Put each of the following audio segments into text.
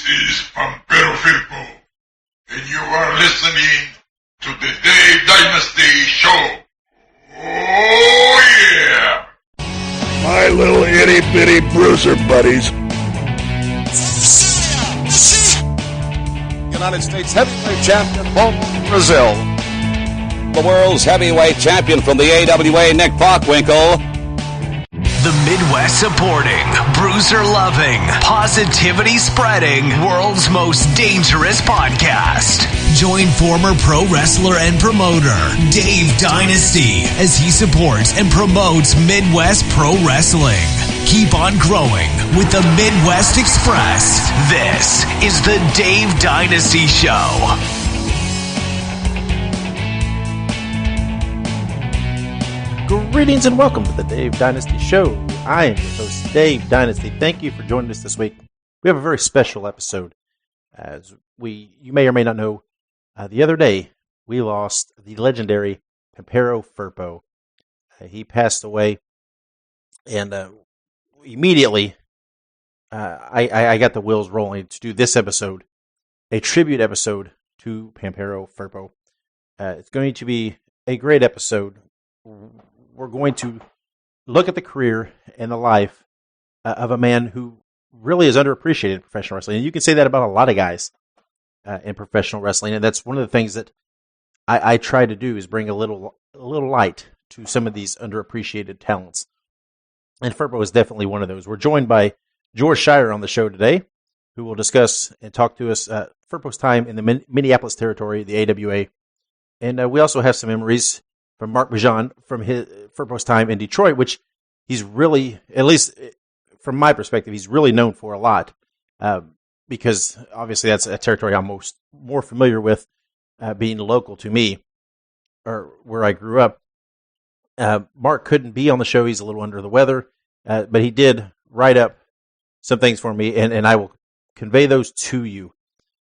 This is Pampero Firpo, and you are listening to the Dave Dynasty Show. Oh yeah! My little itty-bitty bruiser buddies. United States heavyweight champion from Brazil. The world's heavyweight champion from the AWA, Nick Bockwinkel. The Midwest supporting, bruiser loving, positivity spreading, world's most dangerous podcast. Join former pro wrestler and promoter Dave Dynasty as he supports and promotes Midwest pro wrestling. Keep on growing with the Midwest Express. This is the Dave Dynasty Show. Greetings and welcome to the Dave Dynasty Show. I am your host, Dave Dynasty. Thank you for joining us this week. We have a very special episode. You may or may not know, the other day we lost the legendary Pampero Firpo. He passed away, and immediately I got the wheels rolling to do this episode, a tribute episode to Pampero Firpo. It's going to be a great episode. We're going to look at the career and the life of a man who really is underappreciated in professional wrestling. And you can say that about a lot of guys in professional wrestling. And that's one of the things that I try to do is bring a little light to some of these underappreciated talents. And Firpo is definitely one of those. We're joined by George Shire on the show today, who will discuss and talk to us Firpo's time in the Minneapolis territory, the AWA. And we also have some memories from Mark Bujan from Firpo's time in Detroit, which he's really, at least from my perspective, he's really known for a lot, because obviously that's a territory I'm more familiar with, being local to me, or where I grew up. Mark couldn't be on the show. He's a little under the weather, but he did write up some things for me, and I will convey those to you.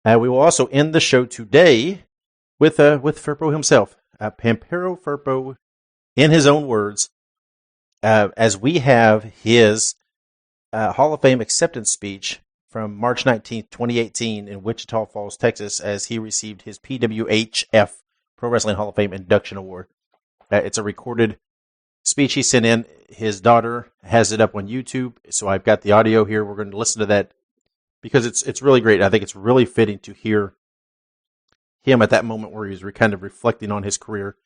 We will also end the show today with Firpo himself. Pampero Firpo, in his own words, as we have his Hall of Fame acceptance speech from March 19th, 2018 in Wichita Falls, Texas, as he received his PWHF, Pro Wrestling Hall of Fame Induction Award. It's a recorded speech he sent in. His daughter has it up on YouTube, so I've got the audio here. We're going to listen to that because it's really great. I think it's really fitting to hear him at that moment where he was kind of reflecting on his career.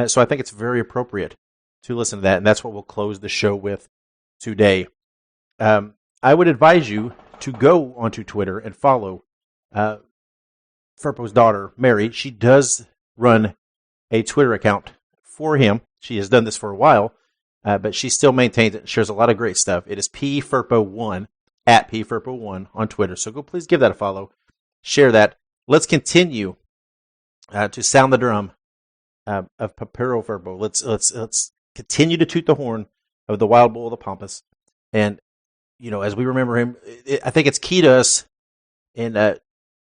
So I think it's very appropriate to listen to that, and that's what we'll close the show with today. I would advise you to go onto Twitter and follow Firpo's daughter, Mary. She does run a Twitter account for him. She has done this for a while, but she still maintains it and shares a lot of great stuff. It is PFirpo1, at PFirpo1 on Twitter. So go please give that a follow. Share that. Let's continue to sound the drum of Pampero Firpo. Let's continue to toot the horn of the Wild Bull of the Pampas. And, you know, as we remember him, I think it's key to us to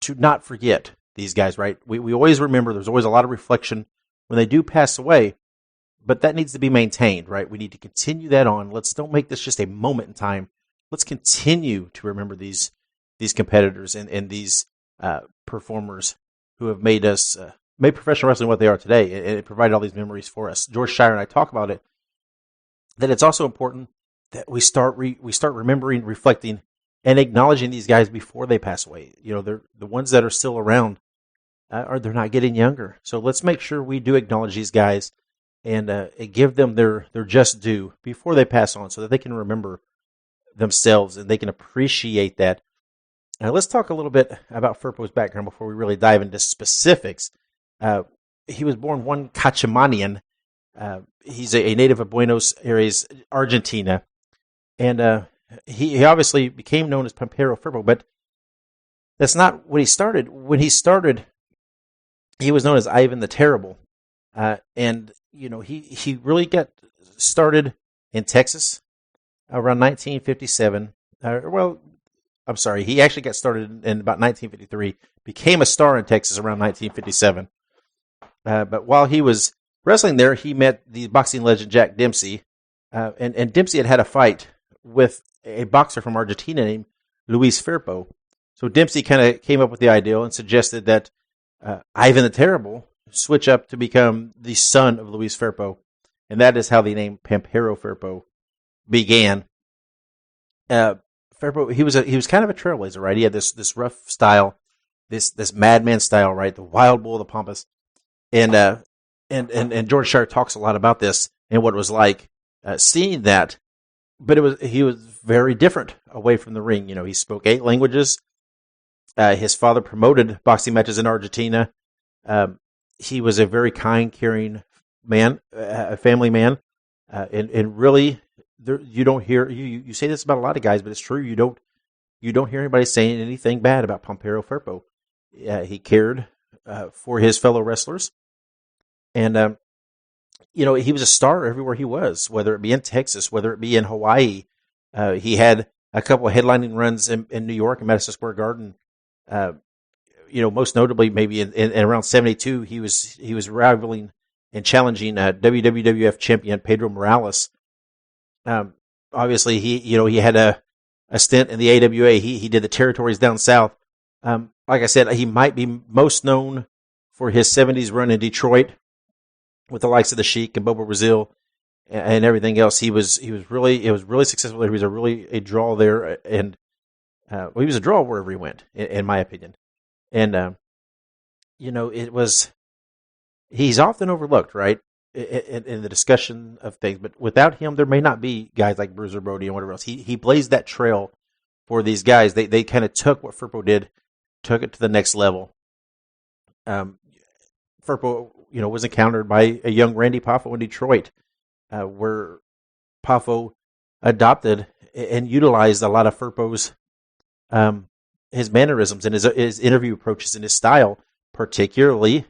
not forget these guys, right? We always remember, there's always a lot of reflection when they do pass away, but that needs to be maintained, right? We need to continue that on. Don't make this just a moment in time. Let's continue to remember these competitors and these performers who have made professional wrestling what they are today, and it provided all these memories for us. George Shire and I talk about it, that it's also important that we start remembering, reflecting, and acknowledging these guys before they pass away. You know, they're the ones that are still around, they're not getting younger. So let's make sure we do acknowledge these guys and give them their just due before they pass on, so that they can remember themselves and they can appreciate that. Now, let's talk a little bit about Firpo's background before we really dive into specifics. He was born one Cachemanian. He's a native of Buenos Aires, Argentina. And he obviously became known as Pampero Firpo, but that's not what he started. When he started, he was known as Ivan the Terrible. And, you know, he really got started in Texas around 1957. He actually got started in about 1953, became a star in Texas around 1957. But while he was wrestling there, he met the boxing legend Jack Dempsey, and Dempsey had a fight with a boxer from Argentina named Luis Firpo. So Dempsey kind of came up with the idea and suggested that Ivan the Terrible switch up to become the son of Luis Firpo, and that is how the name Pampero Firpo began. Firpo, he was kind of a trailblazer, right? He had this rough style, this madman style, right? The wild bull of the Pampas, and George Shire talks a lot about this and what it was like seeing that. But he was very different away from the ring. He spoke 8 languages. His father promoted boxing matches in Argentina. He was a very kind, caring man, a family man, and really, you don't hear you say this about a lot of guys, but it's true. You don't hear anybody saying anything bad about Pampero Firpo. He cared for his fellow wrestlers, and he was a star everywhere he was, whether it be in Texas, whether it be in Hawaii. He had a couple of headlining runs in New York and Madison Square Garden. Most notably, maybe in around '72, he was rivaling and challenging WWF champion Pedro Morales. Obviously, he had a stint in the AWA. He did the territories down south. Like I said, he might be most known for his '70s run in Detroit with the likes of the Sheik and Bobo Brazil and everything else. It was really successful. He was a draw there, and he was a draw wherever he went, in my opinion. And he's often overlooked, right, in the discussion of things. But without him, there may not be guys like Bruiser Brody and whatever else. He blazed that trail for these guys. They kind of took what Firpo did, took it to the next level. Firpo, was encountered by a young Randy Poffo in Detroit, where Poffo adopted and utilized a lot of Firpo's his mannerisms and his interview approaches and his style, particularly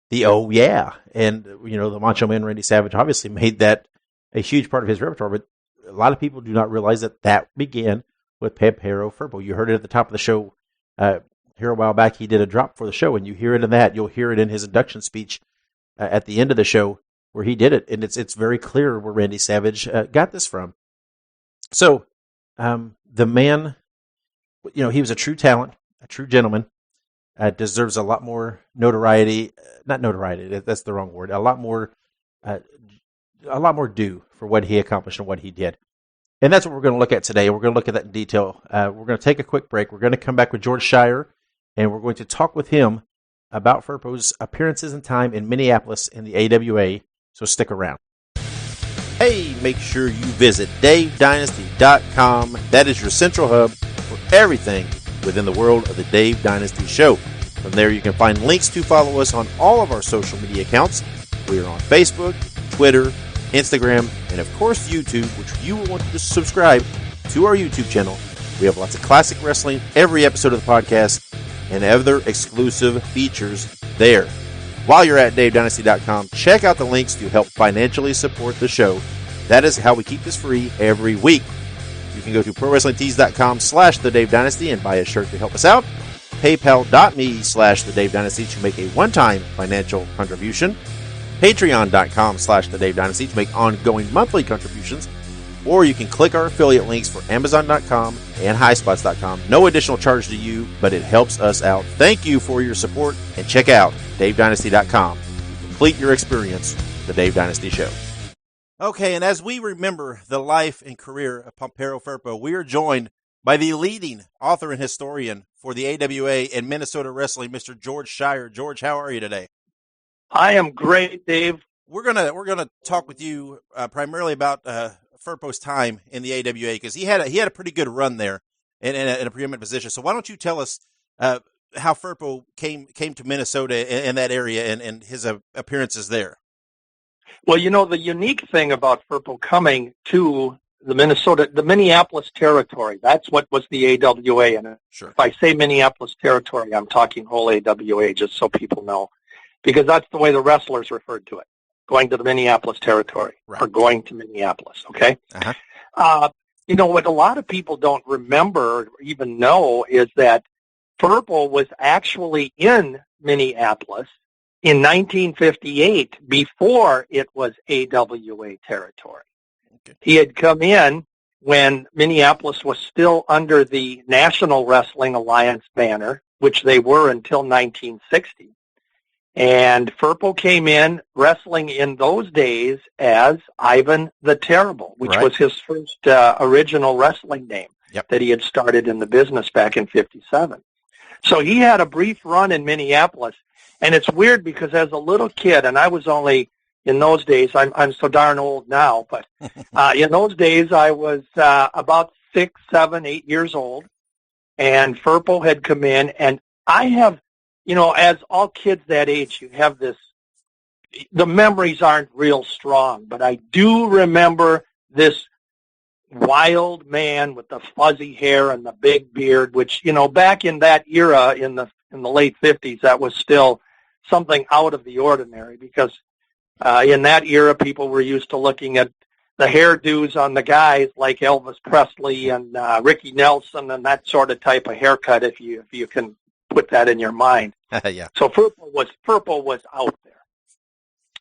the "oh yeah," and the Macho Man Randy Savage obviously made that a huge part of his repertoire. But a lot of people do not realize that began with Pampero Firpo. You heard it at the top of the show here a while back. He did a drop for the show, and you hear it in that. You'll hear it in his induction speech at the end of the show where he did it, and it's very clear where Randy Savage got this from. So the man, he was a true talent, a true gentleman, deserves a lot more notoriety. Not notoriety, that's the wrong word. A lot more due for what he accomplished and what he did. And that's what we're going to look at today. We're going to look at that in detail. We're going to take a quick break. We're going to come back with George Shire, and we're going to talk with him about Firpo's appearances and time in Minneapolis in the AWA. So stick around. Hey, make sure you visit DaveDynasty.com. That is your central hub for everything within the world of the Dave Dynasty Show. From there, you can find links to follow us on all of our social media accounts. We are on Facebook, Twitter, Instagram, and of course YouTube, which you will want to subscribe to our YouTube channel. We have lots of classic wrestling, every episode of the podcast, and other exclusive features there. While you're at DaveDynasty.com, check out the links to help financially support the show. That is how we keep this free every week. You can go to PROWRESTLINGTEES.com/The Dave Dynasty and buy a shirt to help us out. PayPal.me/The Dave Dynasty to make a one-time financial contribution. Patreon.com/The Dave Dynasty to make ongoing monthly contributions. Or you can click our affiliate links for Amazon.com and HighSpots.com. No additional charge to you, but it helps us out. Thank you for your support, and check out DaveDynasty.com to complete your experience with The Dave Dynasty Show. Okay, and as we remember the life and career of Pampero Firpo, we are joined by the leading author and historian for the AWA and Minnesota Wrestling, Mr. George Shire. George, how are you today? I am great, Dave. We're gonna talk with you primarily about Firpo's time in the AWA, because he had a pretty good run there in a preeminent position. So why don't you tell us how Firpo came to Minnesota in that area and his appearances there? Well, the unique thing about Firpo coming to the Minneapolis territory, that's what was the AWA. And sure. If I say Minneapolis territory, I'm talking whole AWA, just so people know, because that's the way the wrestlers referred to it, going to the Minneapolis territory, right, or going to Minneapolis, okay? Uh-huh. What a lot of people don't remember or even know is that Firpo was actually in Minneapolis in 1958 before it was AWA territory. Okay. He had come in when Minneapolis was still under the National Wrestling Alliance banner, which they were until 1960. And Firpo came in wrestling in those days as Ivan the Terrible, which was his first original wrestling name that he had started in the business back in 57. So he had a brief run in Minneapolis. And it's weird because as a little kid, and I was only, in those days, I'm so darn old now, but in those days I was about 6, 7, 8 years old, and Firpo had come in, and I have, as all kids that age, you have this, the memories aren't real strong, but I do remember this wild man with the fuzzy hair and the big beard, which, back in that era in the late 50s, that was still something out of the ordinary, because in that era, people were used to looking at the hairdos on the guys like Elvis Presley and Ricky Nelson and that sort of type of haircut, if you can put that in your mind. So Firpo was out there,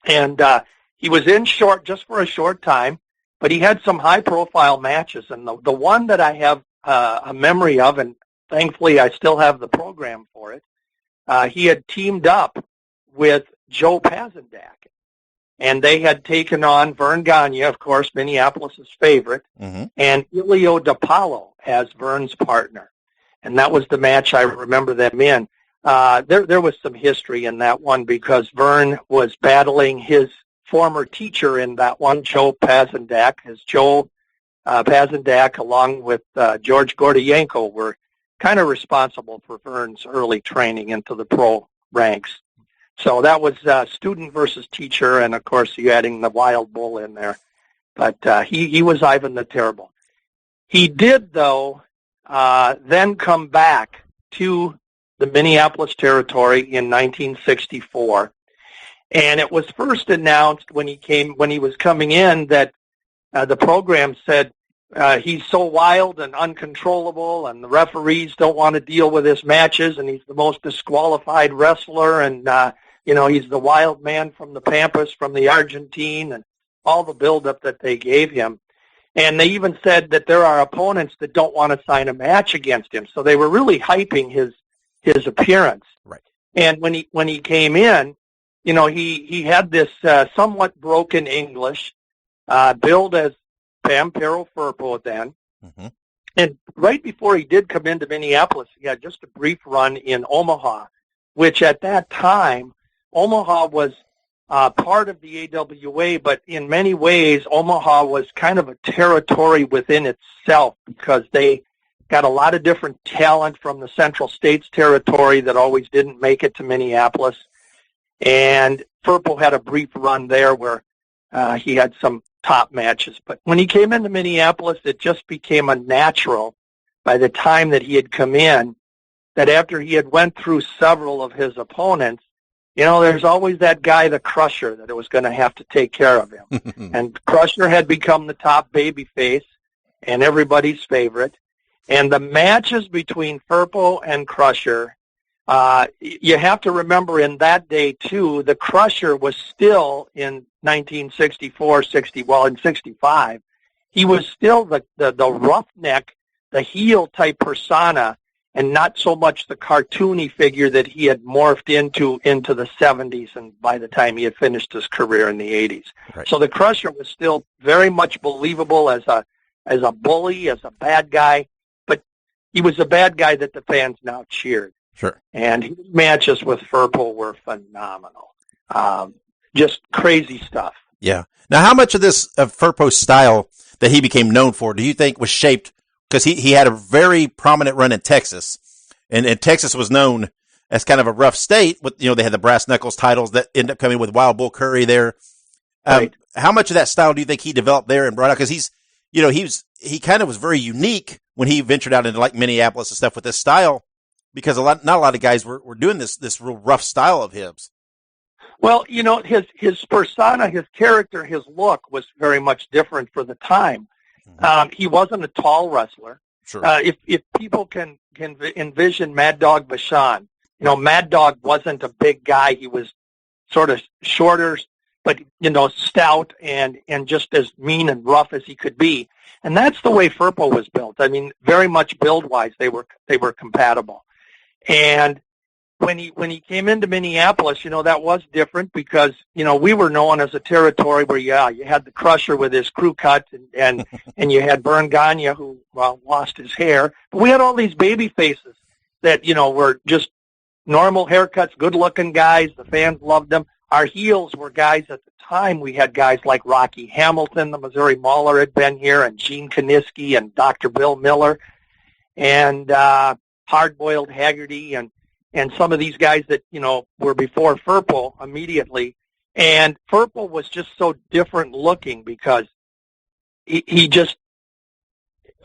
and he was in just for a short time, but he had some high-profile matches, and the one that I have a memory of, and thankfully I still have the program for it, he had teamed up with Joe Pazendak, and they had taken on Vern Gagne, of course, Minneapolis' favorite, and Ilio DiPaolo as Vern's partner. And that was the match I remember them in. There was some history in that one because Vern was battling his former teacher in that one, Joe Pazendak, as Joe Pazendak, along with George Gordienko, were kind of responsible for Vern's early training into the pro ranks. So that was student versus teacher, and, of course, you adding the Wild Bull in there. But he was Ivan the Terrible. He did, though, then come back to the Minneapolis territory in 1964. And it was first announced when he was coming in that the program said he's so wild and uncontrollable, and the referees don't want to deal with his matches, and he's the most disqualified wrestler, and he's the wild man from the Pampas, from the Argentine, and all the buildup that they gave him. And they even said that there are opponents that don't want to sign a match against him. So they were really hyping his appearance. Right. And when he came in, he had this somewhat broken English, billed as Pampero Firpo then. And right before he did come into Minneapolis, he had just a brief run in Omaha, which at that time, Omaha was part of the AWA, but in many ways, Omaha was kind of a territory within itself because they got a lot of different talent from the Central States territory that always didn't make it to Minneapolis. And Firpo had a brief run there where he had some top matches. But when he came into Minneapolis, it just became a natural by the time that he had come in, that after he had went through several of his opponents, there's always that guy, the Crusher, that was going to have to take care of him. And Crusher had become the top babyface and everybody's favorite. And the matches between Firpo and Crusher, you have to remember in that day, too, the Crusher was still in 1964, in 65. He was still the roughneck, the heel-type persona, and not so much the cartoony figure that he had morphed into the 70s and by the time he had finished his career in the 80s. Right. So the Crusher was still very much believable as a bully, as a bad guy, but he was a bad guy that the fans now cheered. Sure. And his matches with Firpo were phenomenal. Just crazy stuff. Yeah. Now, how much of this of Firpo's style that he became known for do you think was shaped? Because he had a very prominent run in Texas, and Texas was known as kind of a rough state. With they had the brass knuckles titles that ended up coming with Wild Bull Curry there. Right. How much of that style do you think he developed there and brought out? Because he kind of was very unique when he ventured out into like Minneapolis and stuff with this style, because not a lot of guys were doing this real rough style of his. Well, his persona, his character, his look was very much different for the time. He wasn't a tall wrestler. Sure. If people can envision Mad Dog Bujan, Mad Dog wasn't a big guy. He was sort of shorter, but stout and just as mean and rough as he could be. And that's the way Firpo was built. I mean, very much build-wise, they were compatible. And when he came into Minneapolis, that was different because, we were known as a territory where, you had the Crusher with his crew cut and you had Vern Gagne, who, lost his hair. But we had all these baby faces that, were just normal haircuts, good-looking guys. The fans loved them. Our heels were guys at the time. We had guys like Rocky Hamilton, the Missouri Mauler had been here, and Gene Kaniski and Dr. Bill Miller, and Hard-Boiled Haggerty, and some of these guys that, were before Firpo immediately. And Firpo was just so different looking because he just,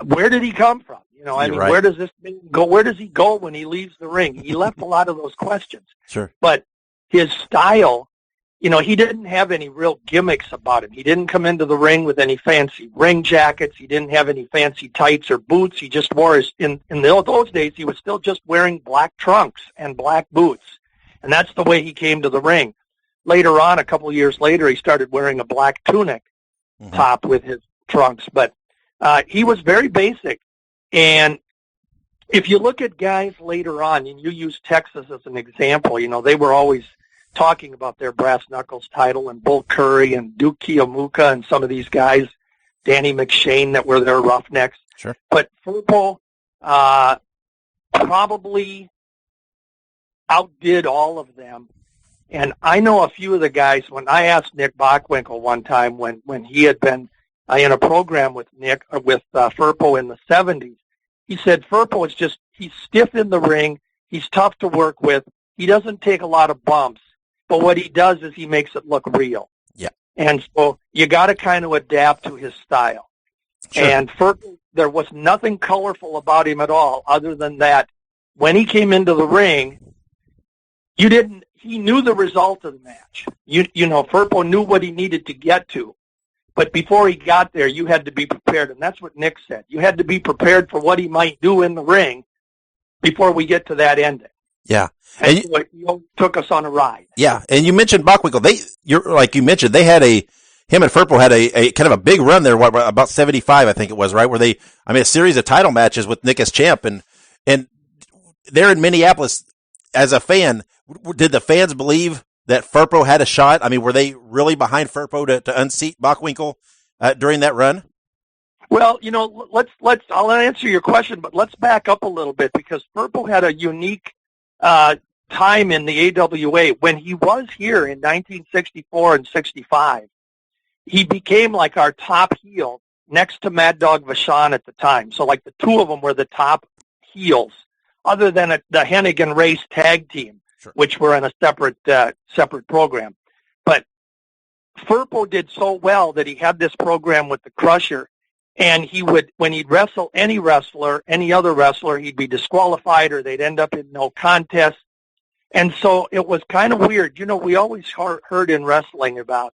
where did he come from? Right. Where does this thing go? Where does he go when he leaves the ring? He left a lot of those questions. Sure. But his style, he didn't have any real gimmicks about him. He didn't come into the ring with any fancy ring jackets. He didn't have any fancy tights or boots. He just wore in those days, he was still just wearing black trunks and black boots. And that's the way he came to the ring. Later on, a couple of years later, he started wearing a black tunic top with his trunks. But he was very basic. And if you look at guys later on, and you use Texas as an example, they were always talking about their brass knuckles title, and Bull Curry and Duke Kiyomuka and some of these guys, Danny McShane, that were their roughnecks. Sure. But Firpo probably outdid all of them. And I know a few of the guys, when I asked Nick Bockwinkel one time when he had been in a program with Firpo in the 70s, he said Firpo is he's stiff in the ring, he's tough to work with, he doesn't take a lot of bumps, but what he does is he makes it look real. Yeah. And so you got to kind of adapt to his style. Sure. And Firpo, there was nothing colorful about him at all, other than that when he came into the ring, he knew the result of the match. Firpo knew what he needed to get to. But before he got there, you had to be prepared, and that's what Nick said. You had to be prepared for what he might do in the ring before we get to that ending. Yeah. And you took us on a ride. Yeah, and you mentioned Bockwinkel. Like you mentioned, him and Firpo had a kind of a big run there, about 75, I think it was, right? Where a series of title matches with Nick as champ, and there in Minneapolis, as a fan, did the fans believe that Firpo had a shot? I mean, were they really behind Firpo to unseat Bockwinkel during that run? Well, I'll answer your question, but let's back up a little bit because Firpo had a unique time in the AWA. When he was here in 1964 and 65, he became like our top heel next to Mad Dog Vachon at the time. So like the two of them were the top heels, other than the Hennigan Race tag team. Sure. Which were in a separate program. But Firpo did so well that he had this program with the Crusher, and he would, when he'd wrestle any other wrestler, he'd be disqualified or they'd end up in no contest. And so it was kind of weird. We always heard in wrestling about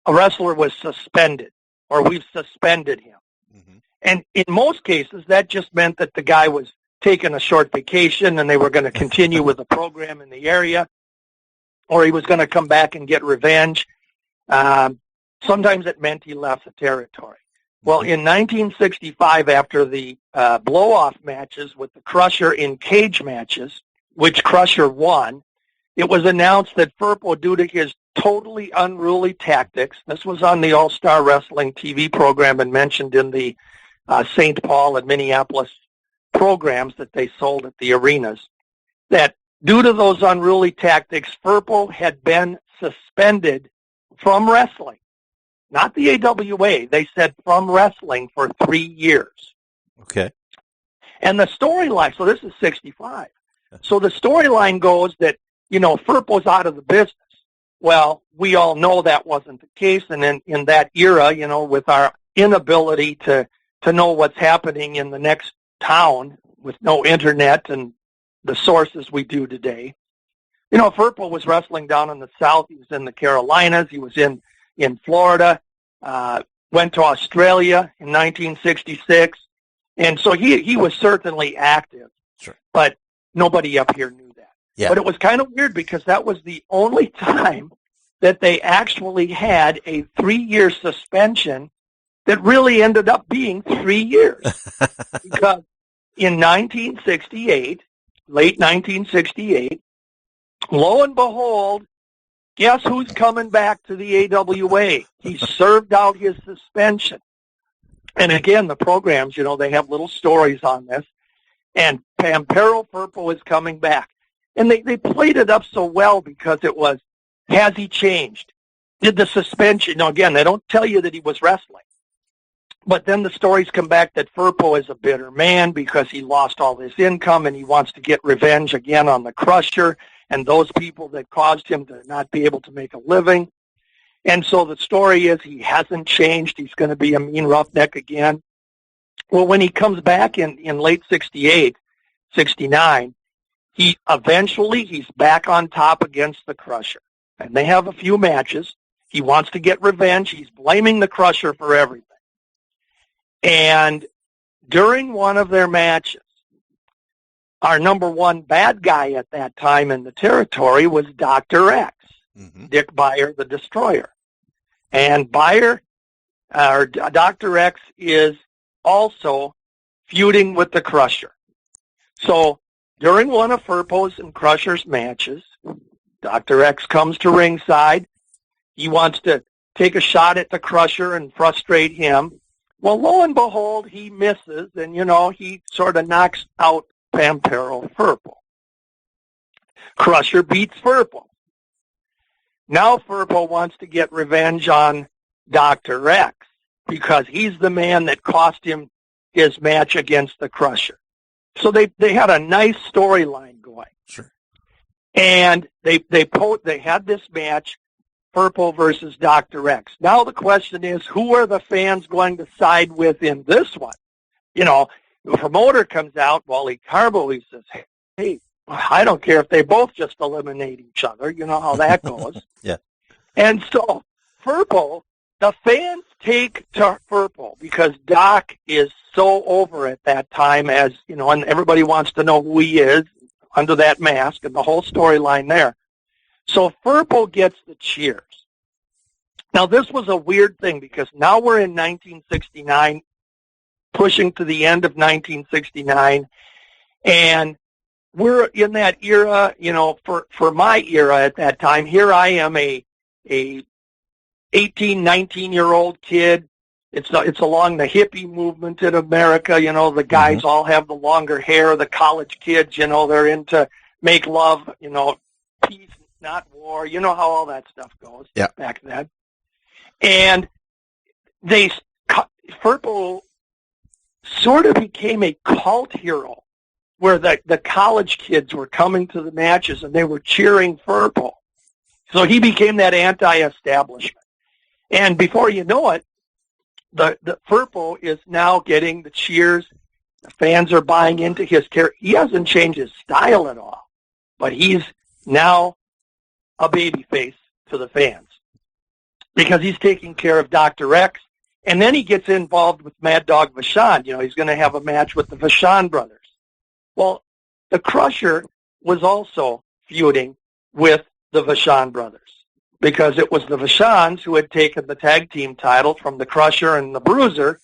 a wrestler was suspended or we've suspended him. Mm-hmm. And in most cases, that just meant that the guy was taking a short vacation and they were going to continue with the program in the area, or he was going to come back and get revenge. Sometimes it meant he left the territory. Well, in 1965, after the blow-off matches with the Crusher in cage matches, which Crusher won, it was announced that Firpo, due to his totally unruly tactics, this was on the All-Star Wrestling TV program and mentioned in the St. Paul and Minneapolis programs that they sold at the arenas, that due to those unruly tactics, Firpo had been suspended from wrestling. Not the AWA. They said from wrestling for 3 years. Okay. And the storyline, so this is 65. So the storyline goes that, Firpo's out of the business. Well, we all know that wasn't the case. And in that era, with our inability to know what's happening in the next town with no internet and the sources we do today. Firpo was wrestling down in the South. He was in the Carolinas. He was in Florida, went to Australia in 1966. And so he was certainly active. Sure. But nobody up here knew that. Yeah. But it was kind of weird because that was the only time that they actually had a 3-year suspension that really ended up being 3 years. Because in 1968, late 1968, lo and behold, guess who's coming back to the AWA? He served out his suspension. And again, the programs, they have little stories on this. And Pampero Firpo is coming back. And they played it up so well because it was, has he changed? Did the suspension, again, they don't tell you that he was wrestling. But then the stories come back that Firpo is a bitter man because he lost all his income and he wants to get revenge again on the Crusher and those people that caused him to not be able to make a living. And so the story is he hasn't changed. He's going to be a mean roughneck again. Well, when he comes back in late 68, 69, he's back on top against the Crusher. And they have a few matches. He wants to get revenge. He's blaming the Crusher for everything. And during one of their matches, our number one bad guy at that time in the territory was Dr. X, Dick Beyer, the Destroyer. And Dr. X is also feuding with the Crusher. So during one of Firpo's and Crusher's matches, Dr. X comes to ringside. He wants to take a shot at the Crusher and frustrate him. Well, lo and behold, he misses, and, he sort of knocks out Pampero Firpo. Crusher beats Firpo. Now Firpo wants to get revenge on Dr. X because he's the man that cost him his match against the Crusher. So they had a nice storyline going. Sure. And they had this match, Firpo versus Dr. X. Now the question is, who are the fans going to side with in this one? The promoter comes out, Wally Carbo, he says, hey, I don't care if they both just eliminate each other. You know how that goes. Yeah. And so Firpo, the fans take to Firpo because Doc is so over at that time and everybody wants to know who he is under that mask and the whole storyline there. So Firpo gets the cheers. Now, this was a weird thing because now we're in 1969, pushing to the end of 1969, and we're in that era, for my era at that time. Here I am, a 18, 19-year-old kid. It's along the hippie movement in America. The guys all have the longer hair. The college kids, they're into make love, peace, not war. You know how all that stuff goes back then. And Firpo sort of became a cult hero where the college kids were coming to the matches and they were cheering Firpo. So he became that anti-establishment. And before you know it, the Firpo is now getting the cheers. The fans are buying into his character. He hasn't changed his style at all, but he's now a babyface to the fans because he's taking care of Dr. X. And then he gets involved with Mad Dog Vachon. He's going to have a match with the Vachon brothers. Well, the Crusher was also feuding with the Vachon brothers because it was the Vachons who had taken the tag team title from the Crusher and the Bruiser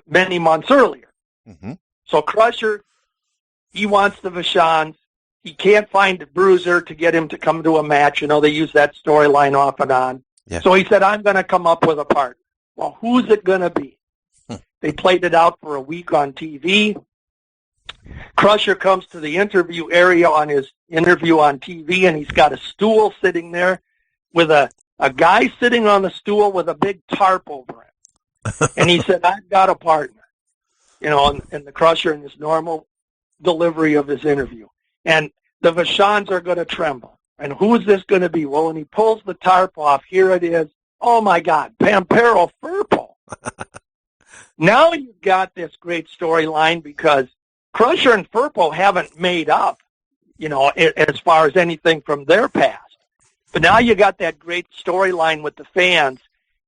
many months earlier. So Crusher, he wants the Vachons. He can't find the Bruiser to get him to come to a match. They use that storyline off and on. Yeah. So he said, I'm going to come up with a partner. Well, who's it going to be? They played it out for a week on TV. Crusher comes to the interview area on his interview on TV, and he's got a stool sitting there with a guy sitting on the stool with a big tarp over him. And he said, I've got a partner, and the Crusher in his normal delivery of his interview. And the Vachons are going to tremble. And who is this going to be? Well, when he pulls the tarp off, here it is. Oh, my God, Pampero Firpo. Now you've got this great storyline because Crusher and Firpo haven't made up, as far as anything from their past. But now you got that great storyline with the fans.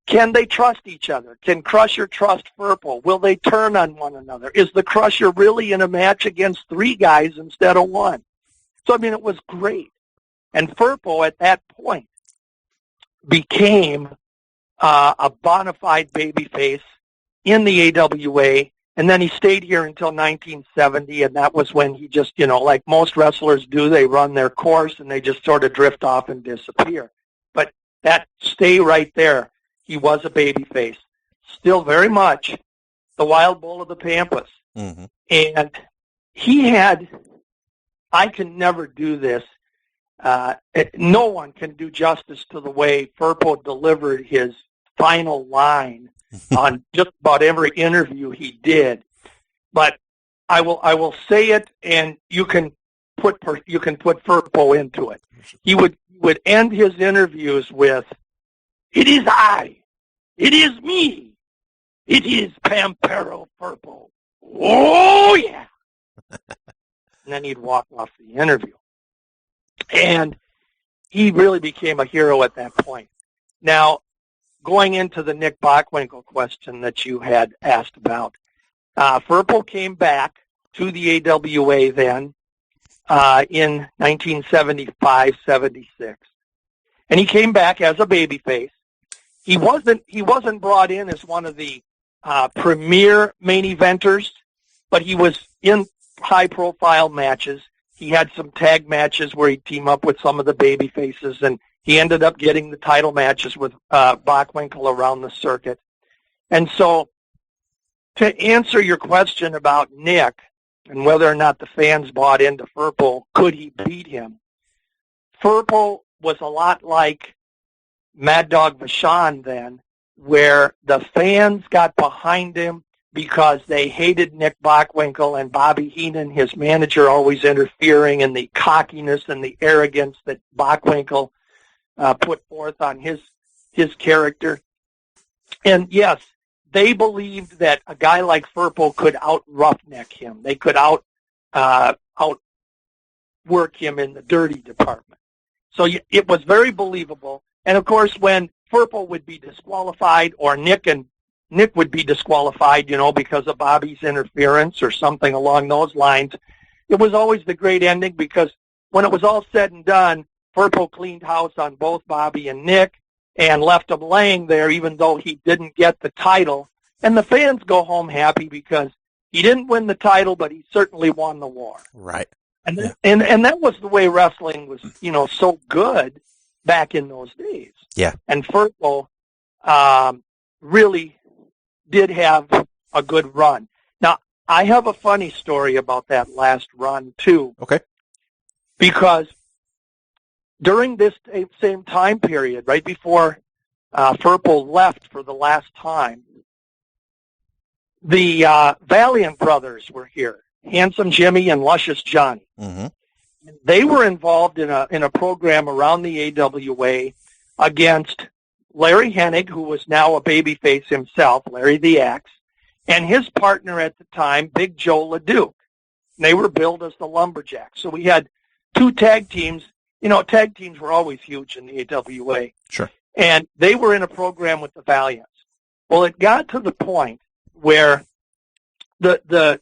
Can they trust each other? Can Crusher trust Firpo? Will they turn on one another? Is the Crusher really in a match against 3 guys instead of 1? So, it was great. And Firpo at that point became a bona fide babyface in the AWA, and then he stayed here until 1970, and that was when he just, like most wrestlers do, they run their course and they just sort of drift off and disappear. But that stay right there, he was a babyface. Still very much the wild bull of the Pampas. Mm-hmm. And he had, I can never do this, no one can do justice to the way Firpo delivered his final line on just about every interview he did. But I will say it, and you can put Firpo into it. He would end his interviews with, "It is I. It is me. It is Pampero Firpo. Oh, yeah." And then he'd walk off the interview. And he really became a hero at that point. Now, going into the Nick Bockwinkel question that you had asked about, Firpo came back to the AWA then in 1975-76. And he came back as a babyface. He wasn't brought in as one of the premier main eventers, but he was in high-profile matches. He had some tag matches where he'd team up with some of the baby faces, and he ended up getting the title matches with Bockwinkel around the circuit. And so to answer your question about Nick and whether or not the fans bought into Firpo, could he beat him? Firpo was a lot like Mad Dog Vachon then, where the fans got behind him because they hated Nick Bockwinkel and Bobby Heenan, his manager, always interfering, and the cockiness and the arrogance that Bockwinkel put forth on his character. And yes, they believed that a guy like Firpo could out-roughneck him. They could outwork him in the dirty department. So it was very believable. And of course, when Firpo would be disqualified, or Nick would be disqualified, because of Bobby's interference or something along those lines, it was always the great ending, because when it was all said and done, Firpo cleaned house on both Bobby and Nick and left them laying there even though he didn't get the title. And the fans go home happy because he didn't win the title, but he certainly won the war. Right. And that was the way wrestling was, so good back in those days. Yeah. And Firpo really did have a good run. Now, I have a funny story about that last run, too. Okay. Because during this same time period, right before Firpo left for the last time, the Valiant brothers were here, Handsome Jimmy and Luscious Johnny. Mm-hmm. They were involved in a program around the AWA against Larry Hennig, who was now a babyface himself, Larry the Axe, and his partner at the time, Big Joe LeDuc. They were billed as the Lumberjacks. So we had two tag teams. Tag teams were always huge in the AWA. Sure. And they were in a program with the Valiants. Well, it got to the point where the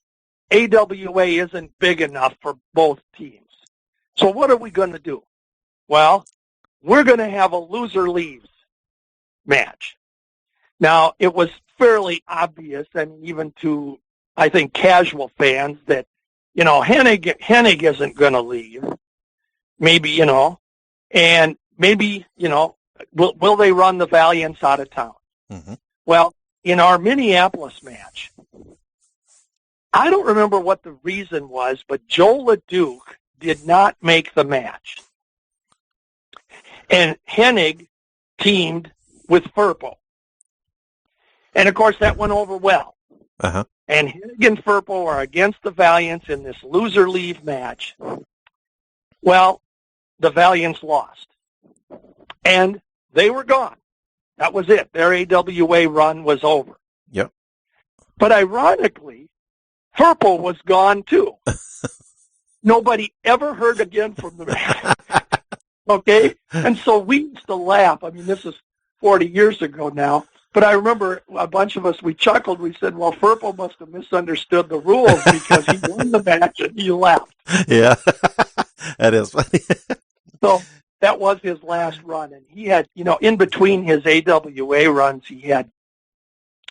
AWA isn't big enough for both teams. So what are we going to do? Well, we're going to have a loser leaves match. Now, it was fairly obvious, even to, I think, casual fans that, Hennig isn't going to leave. Maybe, and maybe, will they run the Valiants out of town? Mm-hmm. Well, in our Minneapolis match, I don't remember what the reason was, but Joe LeDuc did not make the match. And Hennig teamed with Firpo. And, of course, that went over well. Uh-huh. And Hennig and Firpo are against the Valiants in this loser leave match. Well, the Valiants lost. And they were gone. That was it. Their AWA run was over. Yep. But ironically, Firpo was gone too. Nobody ever heard again from the man. Okay? And so we used to laugh. This is 40 years ago now. But I remember a bunch of us, we chuckled. We said, well, Firpo must have misunderstood the rules because he won the match and he left. Yeah. That is funny. So that was his last run. And he had, in between his AWA runs, he had,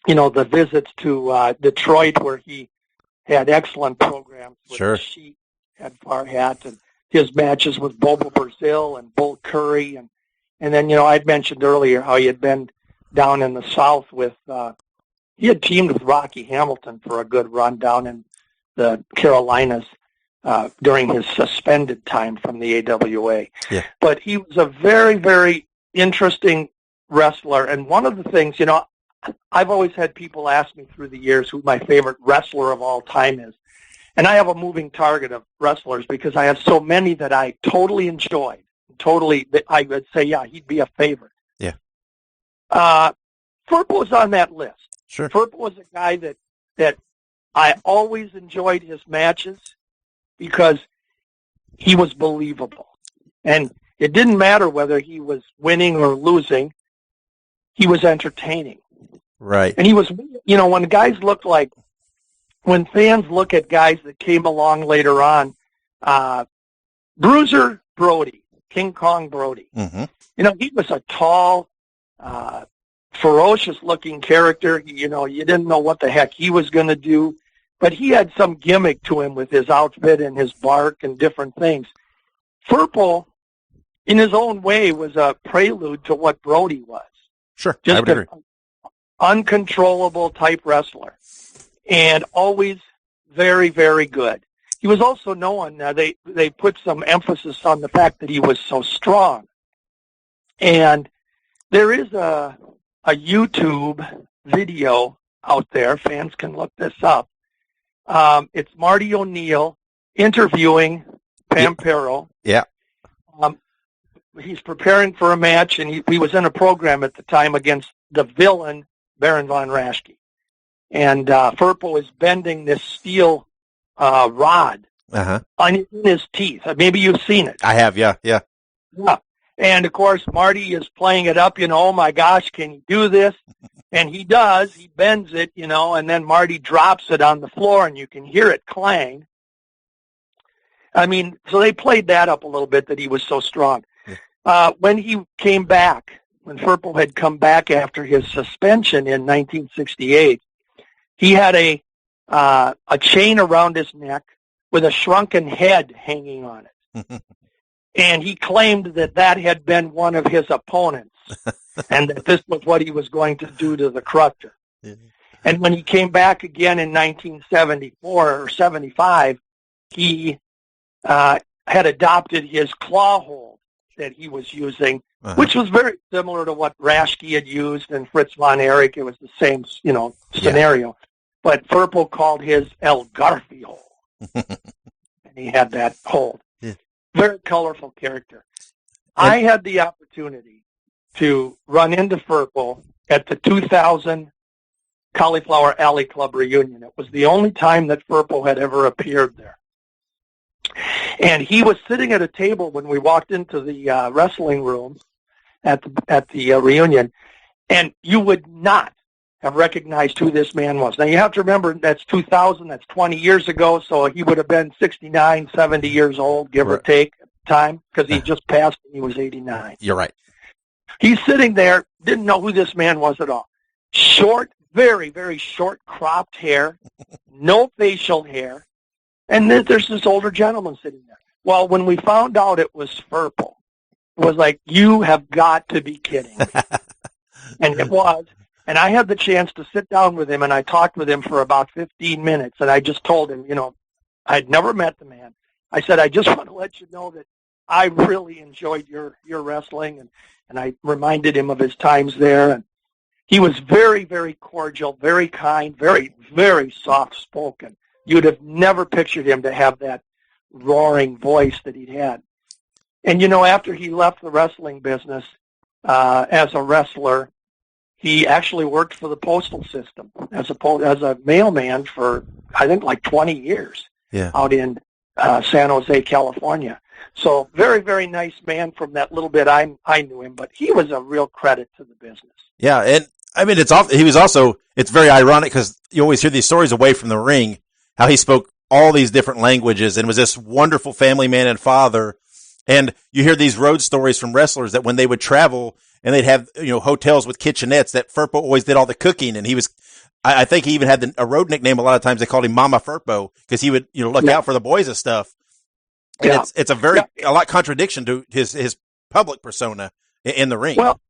the visits to Detroit where he had excellent programs with Sure. Sheep, had Farhat, and his matches with Bobo Brazil and Bull Curry. And then, I'd mentioned earlier how he had been down in the South with, he had teamed with Rocky Hamilton for a good run down in the Carolinas during his suspended time from the AWA. Yeah. But he was a very, very interesting wrestler. And one of the things, I've always had people ask me through the years who my favorite wrestler of all time is. And I have a moving target of wrestlers because I have so many that I totally enjoyed. I would say, yeah, he'd be a favorite. Yeah. Firpo was on that list. Sure. Firpo was a guy that I always enjoyed his matches because he was believable. And it didn't matter whether he was winning or losing. He was entertaining. Right. And he was, when fans look at guys that came along later on, Bruiser Brody, King Kong Brody, Mm-hmm. He was a tall, ferocious-looking character. You didn't know what the heck he was going to do, but he had some gimmick to him with his outfit and his bark and different things. Firpo, in his own way, was a prelude to what Brody was. Sure, Just I would agree. An uncontrollable type wrestler, and always very, very good. He was also known, they put some emphasis on the fact that he was so strong. And there is a YouTube video out there. Fans can look this up. It's Marty O'Neill interviewing Pampero. Yeah. He's preparing for a match, and he was in a program at the time against the villain, Baron von Raschke. And Firpo is bending this steel rod in his teeth. Maybe you've seen it. I have, yeah. Yeah. And, of course, Marty is playing it up, oh, my gosh, can he do this? And he does. He bends it, and then Marty drops it on the floor, and you can hear it clang. So they played that up a little bit, that he was so strong. When he came back, when Firpo had come back after his suspension in 1968, he had a chain around his neck with a shrunken head hanging on it. And he claimed that had been one of his opponents and that this was what he was going to do to the Crutcher. And when he came back again in 1974 or 75, he had adopted his claw hold that he was using, which was very similar to what Raschke had used and Fritz von Erich. It was the same, scenario. Yeah. But Firpo called his El Garfio, and he had that hold. Yeah. Very colorful character. I had the opportunity to run into Firpo at the 2000 Cauliflower Alley Club reunion. It was the only time that Firpo had ever appeared there. And he was sitting at a table when we walked into the wrestling room at the reunion, and you would not have recognized who this man was. Now, you have to remember, that's 2000, that's 20 years ago, so he would have been 69, 70 years old, give or take, at the time, because he just passed and he was 89. You're right. He's sitting there, didn't know who this man was at all. Short, very, very short cropped hair, no facial hair, and then there's this older gentleman sitting there. Well, when we found out it was Firpo, it was like, you have got to be kidding me. And it was. And I had the chance to sit down with him, and I talked with him for about 15 minutes, and I just told him, I'd never met the man. I said, I just want to let you know that I really enjoyed your wrestling, and I reminded him of his times there. And he was very, very cordial, very kind, very, very soft-spoken. You'd have never pictured him to have that roaring voice that he'd had. And, after he left the wrestling business as a wrestler, he actually worked for the postal system as a mailman for, I think, like 20 years out in San Jose, California. So very, very nice man from that little bit I knew him, but he was a real credit to the business. Yeah, and I mean, it's very ironic because you always hear these stories away from the ring, how he spoke all these different languages and was this wonderful family man and father, And you hear these road stories from wrestlers that when they would travel and they'd have, hotels with kitchenettes, that Firpo always did all the cooking. And he was, I think he even had a road nickname. A lot of times they called him Mama Firpo because he would, look out for the boys and stuff. And it's a lot contradiction to his public persona in the ring. Well,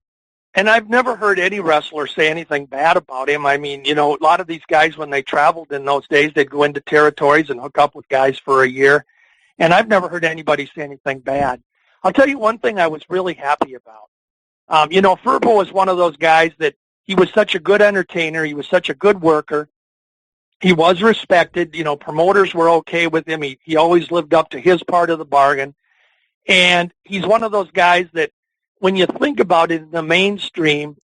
and I've never heard any wrestler say anything bad about him. I mean, a lot of these guys, when they traveled in those days, they'd go into territories and hook up with guys for a year. And I've never heard anybody say anything bad. I'll tell you one thing I was really happy about. Firpo was one of those guys that he was such a good entertainer. He was such a good worker. He was respected. Promoters were okay with him. He always lived up to his part of the bargain. And he's one of those guys that when you think about it in the mainstream,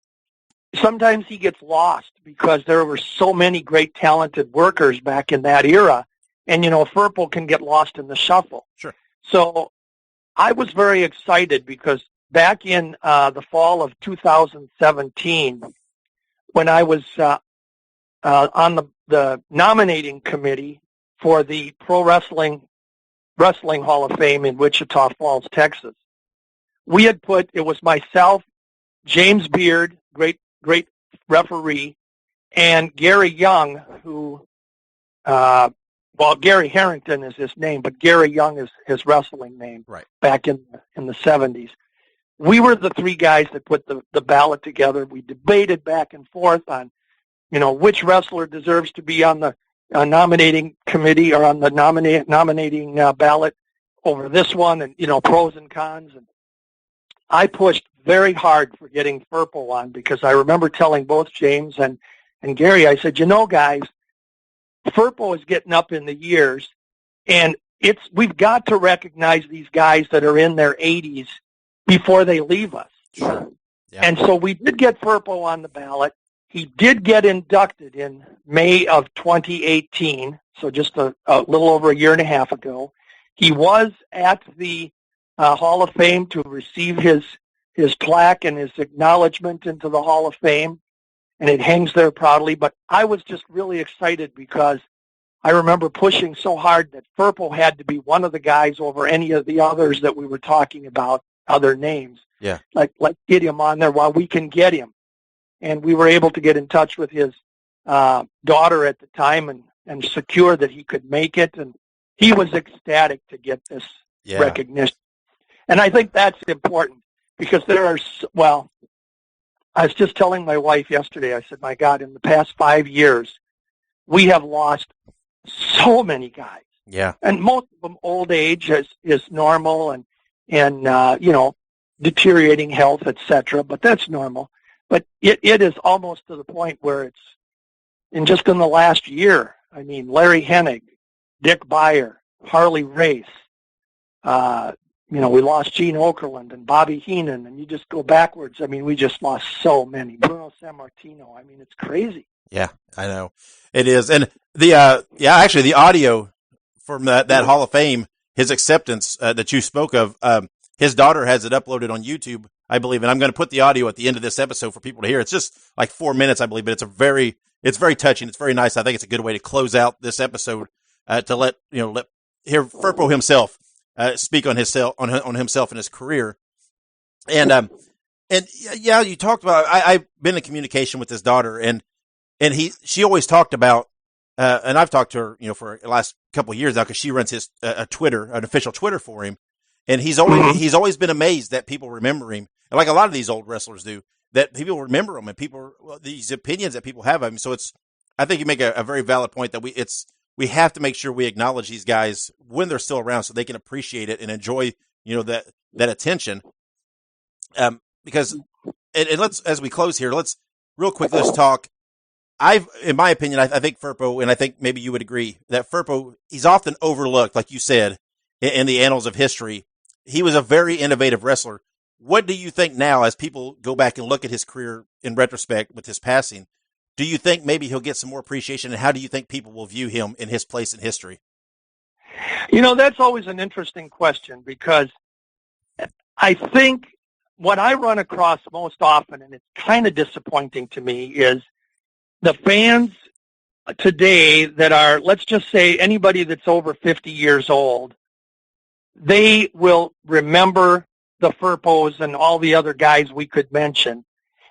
sometimes he gets lost because there were so many great talented workers back in that era. And, Firpo can get lost in the shuffle. Sure. So I was very excited because back in the fall of 2017, when I was on the nominating committee for the Pro Wrestling Hall of Fame in Wichita Falls, Texas, we had it was myself, James Beard, great referee, and Gary Young, who, Gary Harrington is his name, but Gary Young is his wrestling name. Right. Back in the 70s. We were the three guys that put the ballot together. We debated back and forth on, which wrestler deserves to be on the nominating committee or on the nominating ballot over this one, and, pros and cons. And I pushed very hard for getting Firpo on because I remember telling both James and Gary, I said, guys, Firpo is getting up in the years, and we've got to recognize these guys that are in their 80s before they leave us. Sure. Yeah. And so we did get Firpo on the ballot. He did get inducted in May of 2018, so just a little over a year and a half ago. He was at the Hall of Fame to receive his plaque and his acknowledgement into the Hall of Fame, and it hangs there proudly. But I was just really excited because I remember pushing so hard that Firpo had to be one of the guys over any of the others that we were talking about, other names. Yeah. Like get him on there while we can get him. And we were able to get in touch with his daughter at the time and secure that he could make it. And he was ecstatic to get this recognition. And I think that's important because I was just telling my wife yesterday, I said, my God, in the past 5 years, we have lost so many guys. Yeah. And most of them old age is normal and deteriorating health, etc. But that's normal. But it is almost to the point where it's just in the last year. I mean, Larry Hennig, Dick Beyer, Harley Race. We lost Gene Okerlund and Bobby Heenan, and you just go backwards. I mean, we just lost so many. Bruno Sammartino. I mean, it's crazy. Yeah, I know. It is. And the audio from that Hall of Fame, his acceptance that you spoke of, his daughter has it uploaded on YouTube, I believe, and I'm going to put the audio at the end of this episode for people to hear. It's just like 4 minutes, I believe, but it's very touching. It's very nice. I think it's a good way to close out this episode to let hear Firpo himself speak on himself and his career. And you talked about I've been in communication with his daughter, and she always talked about and I've talked to her for the last couple of years now because she runs his an official Twitter for him. And he's always been amazed that people remember him, and like a lot of these old wrestlers do, that people remember him and these opinions that people have of him. So I think you make a very valid point that we have to make sure we acknowledge these guys when they're still around so they can appreciate it and enjoy that attention. Because let's, as we close here, let's talk. In my opinion, I think Firpo, and I think maybe you would agree that Firpo, he's often overlooked, like you said, in the annals of history. He was a very innovative wrestler. What do you think now, as people go back and look at his career in retrospect with his passing? Do you think maybe he'll get some more appreciation, and how do you think people will view him in his place in history? That's always an interesting question because I think what I run across most often, and it's kind of disappointing to me, is the fans today that are, let's just say, anybody that's over 50 years old, they will remember the Firpos and all the other guys we could mention,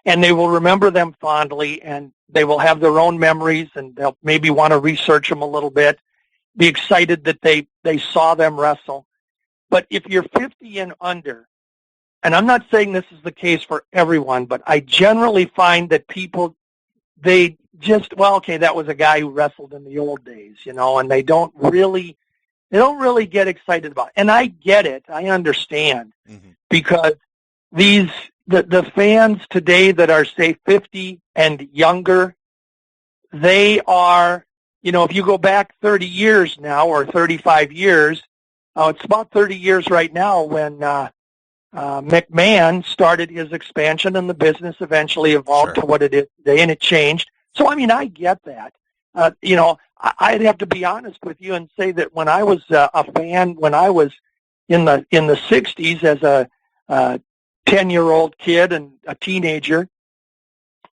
and they will remember them fondly, and they will have their own memories, and they'll maybe want to research them a little bit, be excited that they saw them wrestle. But if you're 50 and under, and I'm not saying this is the case for everyone, but I generally find that people, they just, well, okay, that was a guy who wrestled in the old days, and they don't really get excited about it. And I get it. I understand. Because the fans today that are, say, 50 and younger, they are, if you go back 30 years now or 35 years, it's about 30 years right now when McMahon started his expansion and the business eventually evolved to what it is today, and it changed. So, I get that. I'd have to be honest with you and say that when I was a fan, when I was in the 60s as a 10-year-old kid and a teenager,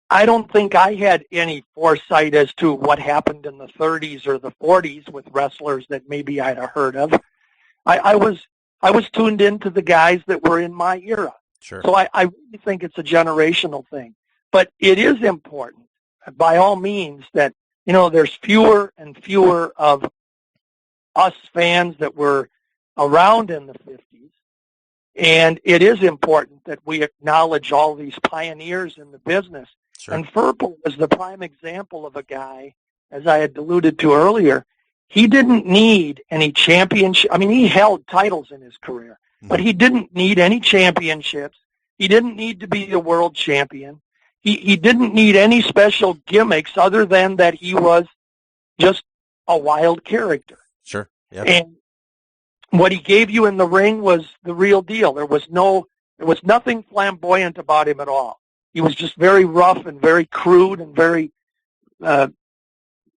I don't think I had any foresight as to what happened in the 30s or the 40s with wrestlers that maybe I'd have heard of. I was tuned into the guys that were in my era. Sure. So I really think it's a generational thing. But it is important, by all means, that, there's fewer and fewer of us fans that were around in the 50s. And it is important that we acknowledge all these pioneers in the business. Sure. And Firpo was the prime example of a guy, as I had alluded to earlier. He didn't need any championship. He held titles in his career, but he didn't need any championships. He didn't need to be a world champion. He didn't need any special gimmicks other than that he was just a wild character. Sure. Yep. And what he gave you in the ring was the real deal. There was nothing flamboyant about him at all. He was just very rough and very crude and very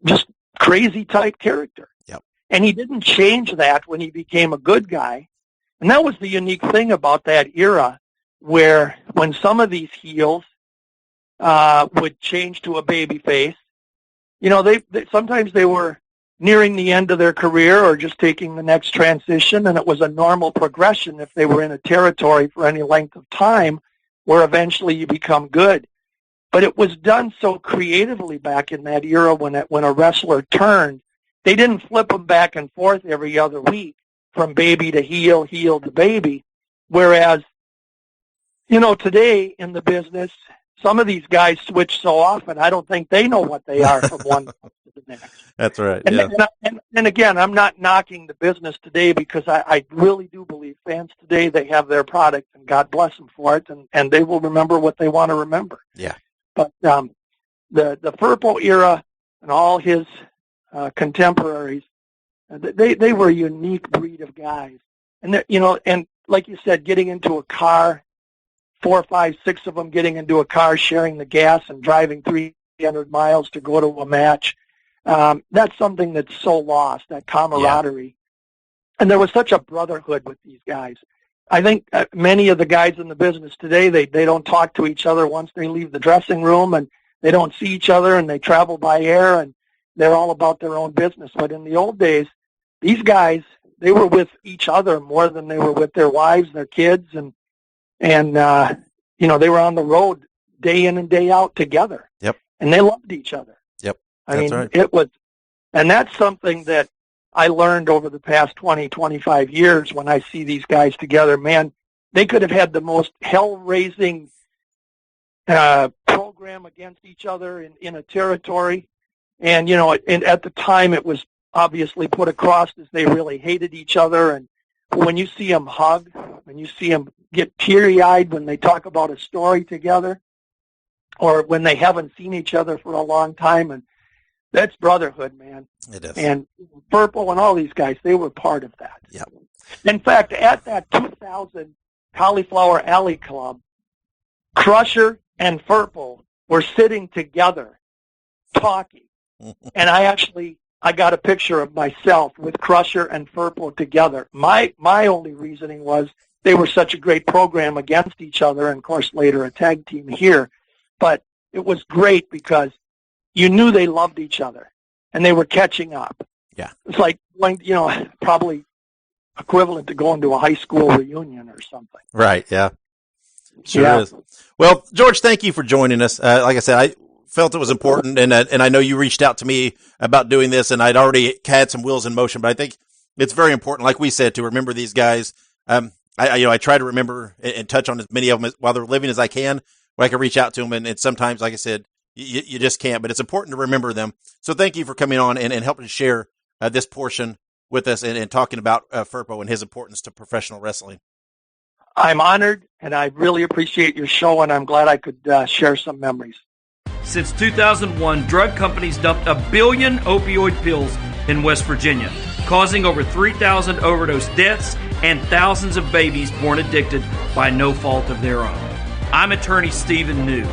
just crazy type character. Yep. And he didn't change that when he became a good guy. And that was the unique thing about that era, where when some of these heels would change to a baby face, they sometimes they were nearing the end of their career or just taking the next transition, and it was a normal progression if they were in a territory for any length of time where eventually you become good. But it was done so creatively back in that era when a wrestler turned. They didn't flip them back and forth every other week from baby to heel, heel to baby. Whereas, today in the business, some of these guys switch so often, I don't think they know what they are from one to the next. That's right. And again, I'm not knocking the business today, because I really do believe fans today, they have their product, and God bless them for it, and they will remember what they want to remember. Yeah. But the Firpo era and all his contemporaries, they were a unique breed of guys. And and like you said, getting into a car, 4, 5, 6 of them getting into a car, sharing the gas and driving 300 miles to go to a match. That's something that's so lost, that camaraderie. Yeah. And there was such a brotherhood with these guys. I think many of the guys in the business today, they don't talk to each other once they leave the dressing room, and they don't see each other, and they travel by air, and they're all about their own business. But in the old days, these guys, they were with each other more than they were with their wives, their kids, and they were on the road day in and day out together. Yep. And they loved each other. Yep. That's right. It was, and that's something that I learned over the past 20, 25 years when I see these guys together. Man, they could have had the most hell-raising program against each other in a territory. And, and at the time it was obviously put across as they really hated each other. And when you see them hug, when you see them get teary-eyed when they talk about a story together, or when they haven't seen each other for a long time, and that's brotherhood, man. It is. And Firpo and all these guys, they were part of that. Yeah. In fact, at that 2000 Cauliflower Alley Club, Crusher and Firpo were sitting together talking. And I got a picture of myself with Crusher and Firpo together. My only reasoning was they were such a great program against each other, and, of course, later a tag team here. But it was great because you knew they loved each other, and they were catching up. Yeah. It's like, probably equivalent to going to a high school reunion or something. Right, yeah. Sure is. Well, George, thank you for joining us. Like I said, I felt it was important, and I know you reached out to me about doing this, and I'd already had some wheels in motion, but I think it's very important, like we said, to remember these guys. I try to remember and touch on as many of them while they're living as I can, where I can reach out to them, and sometimes, like I said, you just can't, but it's important to remember them. So thank you for coming on and helping to share this portion with us and talking about Firpo and his importance to professional wrestling. I'm honored, and I really appreciate your show, and I'm glad I could share some memories. Since 2001, drug companies dumped 1 billion opioid pills in West Virginia, causing over 3,000 overdose deaths and thousands of babies born addicted by no fault of their own. I'm attorney Stephen New.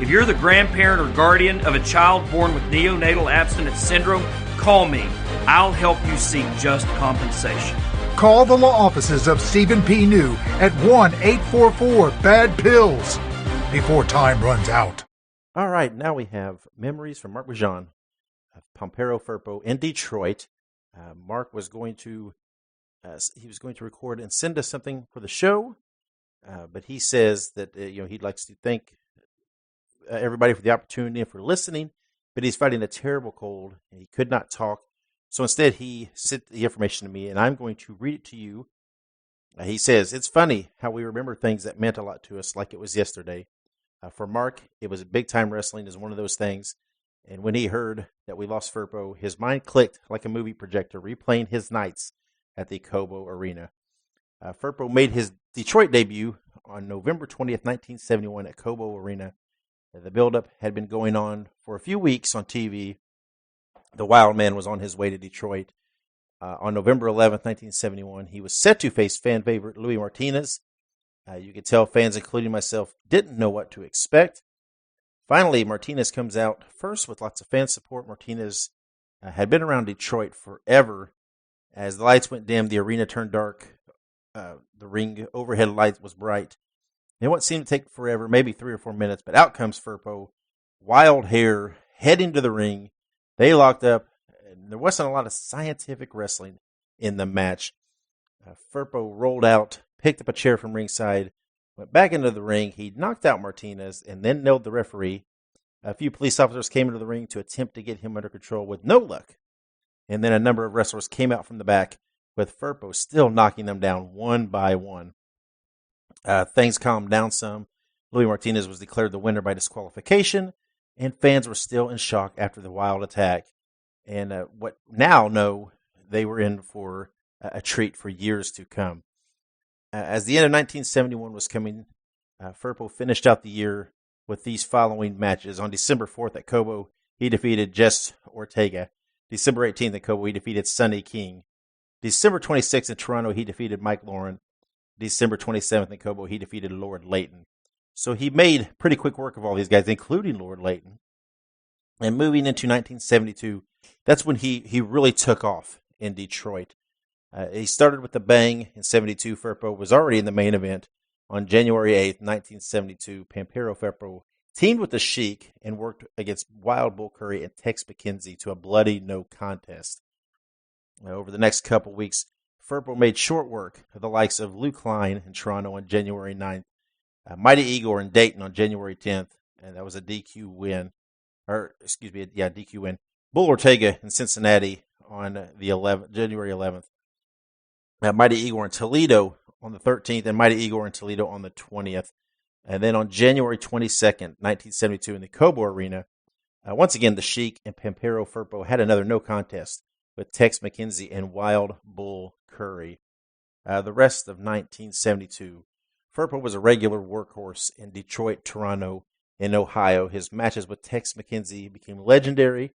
If you're the grandparent or guardian of a child born with neonatal abstinence syndrome, call me. I'll help you seek just compensation. Call the law offices of Stephen P. New at 1-844-BAD-PILLS before time runs out. All right, now we have memories from Mark Bujan of Pampero Firpo in Detroit. Mark was going to record and send us something for the show, but he says that he likes to thank everybody for the opportunity and for listening, but he's fighting a terrible cold and he could not talk. So instead, he sent the information to me, and I'm going to read it to you. He says, "It's funny how we remember things that meant a lot to us like it was yesterday. For Mark, it was big-time wrestling is one of those things, and when he heard that we lost Firpo, his mind clicked like a movie projector, replaying his nights at the Cobo Arena. Firpo made his Detroit debut on November 20th, 1971 at Cobo Arena. The build-up had been going on for a few weeks on TV. The Wild Man was on his way to Detroit. On November 11th, 1971, he was set to face fan favorite Louis Martinez. You could tell fans, including myself, didn't know what to expect. Finally, Martinez comes out first with lots of fan support. Martinez had been around Detroit forever. As the lights went dim, the arena turned dark. The ring overhead light was bright. It won't seem to take forever, maybe 3 or 4 minutes, but out comes Firpo, wild hair, heading to the ring. They locked up, and there wasn't a lot of scientific wrestling in the match. Firpo rolled out, picked up a chair from ringside, went back into the ring. He knocked out Martinez and then nailed the referee. A few police officers came into the ring to attempt to get him under control with no luck. And then a number of wrestlers came out from the back, with Firpo still knocking them down one by one. Things calmed down some. Louis Martinez was declared the winner by disqualification, and fans were still in shock after the wild attack. And what now know they were in for a treat for years to come. As the end of 1971 was coming, Firpo finished out the year with these following matches. On December 4th at Cobo, he defeated Jess Ortega. December 18th at Cobo, he defeated Sonny King. December 26th in Toronto, he defeated Mike Lauren. December 27th in Cobo, he defeated Lord Layton. So he made pretty quick work of all these guys, including Lord Layton. And moving into 1972, that's when he really took off in Detroit. He started with a bang in 72. Firpo was already in the main event. On January 8th, 1972, Pampero Firpo teamed with the Sheik and worked against Wild Bull Curry and Tex McKenzie to a bloody no contest. Over the next couple weeks, Firpo made short work of the likes of Luke Klein in Toronto on January 9th, Mighty Igor in Dayton on January 10th, and that was a DQ win. DQ win. Bull Ortega in Cincinnati on the January 11th. Mighty Igor in Toledo on the 13th, and Mighty Igor in Toledo on the 20th. And then on January 22nd, 1972, in the Cobo Arena, once again, the Sheik and Pampero Firpo had another no contest with Tex McKenzie and Wild Bull Curry. The rest of 1972, Firpo was a regular workhorse in Detroit, Toronto, and Ohio. His matches with Tex McKenzie became legendary.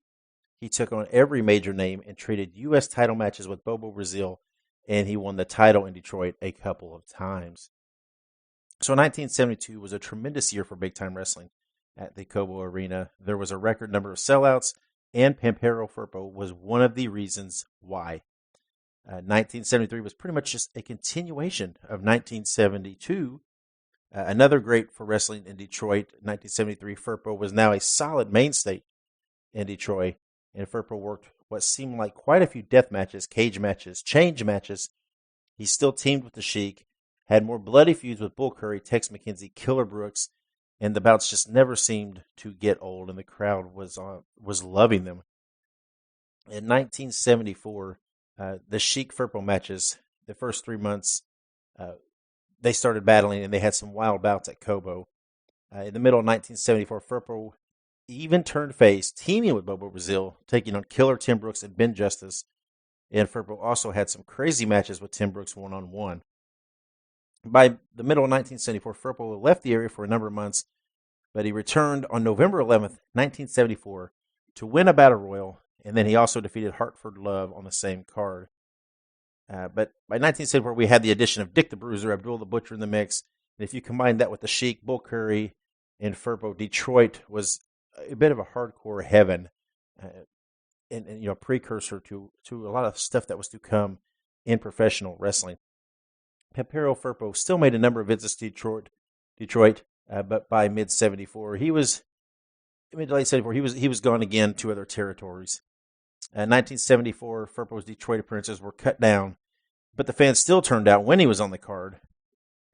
He took on every major name and traded U.S. title matches with Bobo Brazil, and he won the title in Detroit a couple of times. So 1972 was a tremendous year for big-time wrestling at the Cobo Arena. There was a record number of sellouts, and Pampero Firpo was one of the reasons why. 1973 was pretty much just a continuation of 1972. Another great for wrestling in Detroit. 1973, Firpo was now a solid mainstay in Detroit, and Firpo worked what seemed like quite a few death matches, cage matches, change matches, He still teamed with the Sheik, had more bloody feuds with Bull Curry, Tex McKenzie, Killer Brooks, and the bouts just never seemed to get old, and the crowd was loving them. In 1974, the Sheik Firpo matches, the first 3 months, they started battling, and they had some wild bouts at Cobo. In the middle of 1974, Firpo even turned face, teaming with Bobo Brazil, taking on Killer Tim Brooks and Ben Justice. And Firpo also had some crazy matches with Tim Brooks one-on-one. By the middle of 1974, Firpo left the area for a number of months, but he returned on November 11th, 1974, to win a Battle Royal, and then he also defeated Hartford Love on the same card. But by 1974, we had the addition of Dick the Bruiser, Abdul the Butcher in the mix, and if you combine that with the Sheik, Bull Curry, and Firpo, Detroit was a bit of a hardcore heaven, and precursor to a lot of stuff that was to come in professional wrestling. Pampero Firpo still made a number of visits to Detroit, but by mid to late 74, he was gone again to other territories. In 1974, Firpo's Detroit appearances were cut down, but the fans still turned out when he was on the card.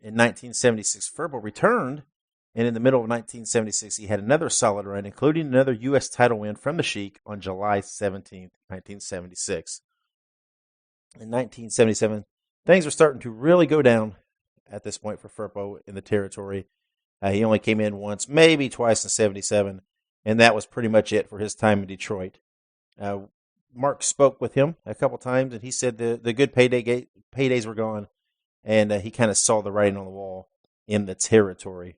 In 1976, Firpo returned, and in the middle of 1976, he had another solid run, including another U.S. title win from the Sheik on July 17, 1976. In 1977, things were starting to really go down at this point for Firpo in the territory. He only came in once, maybe twice in 77, and that was pretty much it for his time in Detroit. Mark spoke with him a couple times, and he said the good paydays were gone, and he kind of saw the writing on the wall in the territory.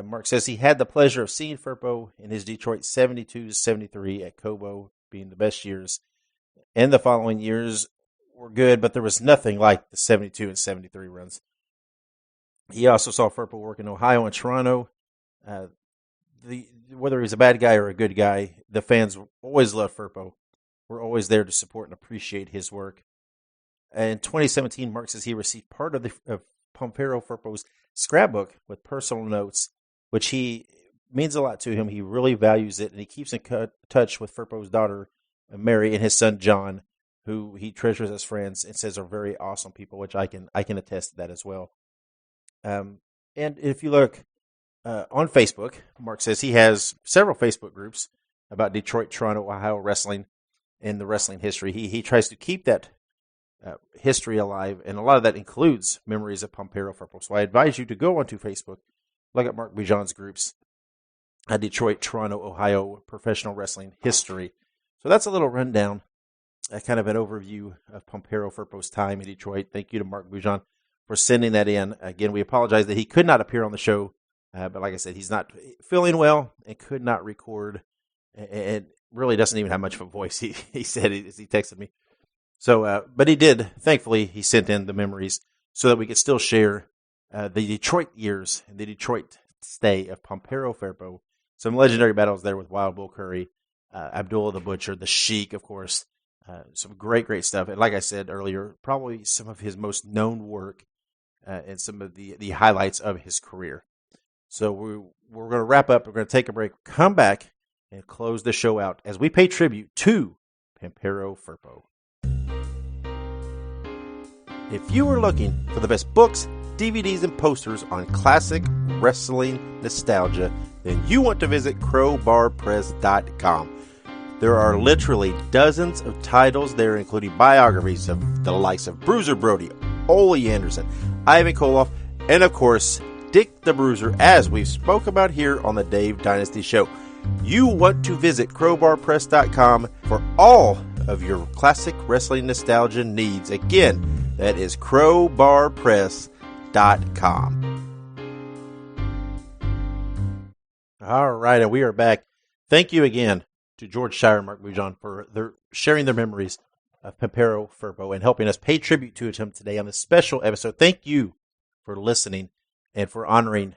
Mark says he had the pleasure of seeing Firpo in his Detroit 72-73 at Cobo being the best years, and the following years were good, but there was nothing like the 72 and 73 runs. He also saw Firpo work in Ohio and Toronto. Whether he's a bad guy or a good guy, the fans always loved Firpo. We're always there to support and appreciate his work. In 2017, Mark says he received part of Pampero Firpo's scrapbook with personal notes, which means a lot to him. He really values it, and he keeps in touch with Firpo's daughter, Mary, and his son, John, who he treasures as friends and says are very awesome people, which I can attest to that as well. And if you look on Facebook, Mark says he has several Facebook groups about Detroit, Toronto, Ohio wrestling and the wrestling history. He tries to keep that history alive, and a lot of that includes memories of Pampero Firpo. So I advise you to go onto Facebook, look at Mark Bujan's groups, Detroit, Toronto, Ohio professional wrestling history. So that's a little rundown, kind of an overview of Pampero Firpo's time in Detroit. Thank you to Mark Bujan for sending that in. Again, we apologize that he could not appear on the show, but like I said, he's not feeling well and could not record, and really doesn't even have much of a voice. He said as he texted me. So, but he did. Thankfully, he sent in the memories so that we could still share the Detroit years and the Detroit stay of Pampero Firpo. Some legendary battles there with Wild Bull Curry, Abdullah the Butcher, the Sheik, of course. Some great stuff. And like I said earlier, probably some of his most known work and some of the highlights of his career. So we're going to wrap up. We're going to take a break, come back, and close the show out as we pay tribute to Pampero Firpo. If you are looking for the best books, DVDs, and posters on classic wrestling nostalgia, then you want to visit crowbarpress.com. There are literally dozens of titles there, including biographies of the likes of Bruiser Brody, Ole Anderson, Ivan Koloff, and of course, Dick the Bruiser, as we've spoke about here on the Dave Dynasty Show. You want to visit crowbarpress.com for all of your classic wrestling nostalgia needs. Again, that is crowbarpress.com. All right, and we are back. Thank you again to George Shire and Mark Bujan for sharing their memories of Pampero Firpo and helping us pay tribute to him today on this special episode. Thank you for listening and for honoring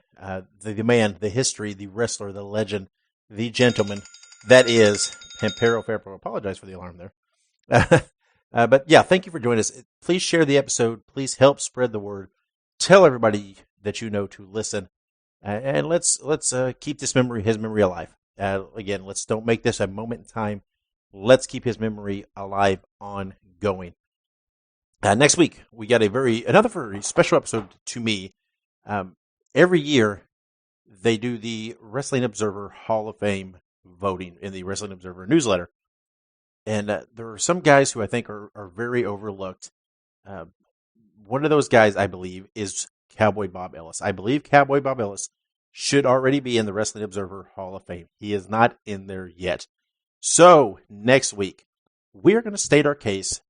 the man, the history, the wrestler, the legend, the gentleman that is Pampero Firpo. I apologize for the alarm there. But yeah, thank you for joining us. Please share the episode. Please help spread the word. Tell everybody that you know to listen. And let's keep his memory alive. Again, let's don't make this a moment in time. Let's keep his memory alive, ongoing. Next week, we got another very special episode to me. Every year, they do the Wrestling Observer Hall of Fame voting in the Wrestling Observer newsletter. And there are some guys who I think are very overlooked. One of those guys, I believe, is Cowboy Bob Ellis. I believe Cowboy Bob Ellis should already be in the Wrestling Observer Hall of Fame. He is not in there yet. So, next week, we are going to state our case